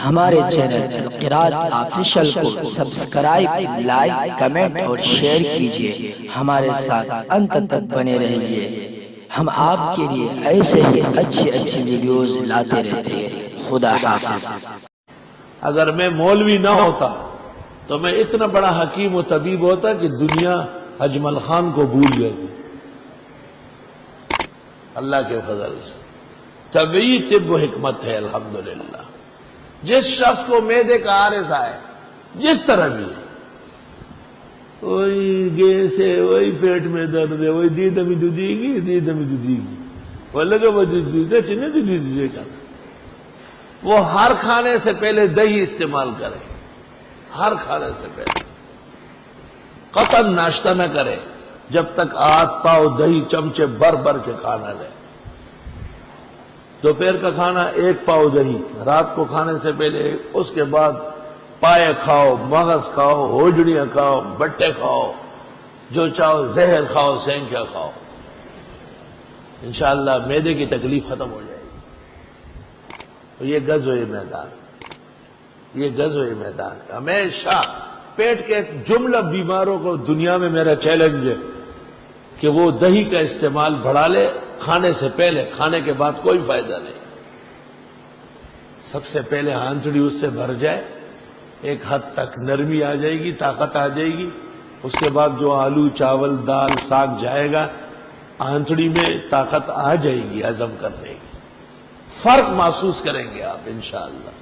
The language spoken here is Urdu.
ہمارے چینل القراءۃ آفیشل کو سبسکرائب، لائک، کمنٹ اور شیئر کیجیے۔ ہمارے ساتھ انت تک بنے رہیے۔ ہم آپ کے لیے ایسے ہی اچھی ویڈیوز لاتے رہتے ہیں۔ خدا حافظ۔ اگر میں مولوی نہ ہوتا تو میں اتنا بڑا حکیم و طبیب ہوتا کہ دنیا اجمل خان کو بھول گئی تھی۔ اللہ کے فضل سے طبعی طب و حکمت ہے الحمدللہ۔ جس شخص کو معدے کا عارض آئے، جس طرح بھی ہے، وہی گیس ہے، وہی پیٹ میں درد ہے، وہی دید ہمیں دودھی گی وہ لگا وہ وہ ہر کھانے سے پہلے دہی استعمال کرے، ہر کھانے سے پہلے قطعاً ناشتہ نہ کرے جب تک ہاتھ پاؤ دہی چمچے بھر کے کھانا لے۔ دوپہر کا کھانا 1 پاؤ دہی، رات کو کھانے سے پہلے، اس کے بعد پائے کھاؤ، مغز کھاؤ، ہوجڑیاں کھاؤ، بٹے کھاؤ، جو چاہو زہر کھاؤ، سینکیا کھاؤ، انشاءاللہ معدے کی تکلیف ختم ہو جائے گی۔ تو یہ غزوہ میدان، یہ غزوہ میدان ہمیشہ پیٹ کے جملہ بیماروں کو دنیا میں میرا چیلنج ہے کہ وہ دہی کا استعمال بڑھا لے کھانے سے پہلے، کھانے کے بعد کوئی فائدہ نہیں۔ سب سے پہلے ہانتڑی اس سے بھر جائے، ایک حد تک نرمی آ جائے گی، طاقت آ جائے گی، اس کے بعد جو آلو چاول دال ساگ جائے گا ہانتڑی میں، طاقت آ جائے گی ہضم کرنے کی، فرق محسوس کریں گے آپ انشاءاللہ۔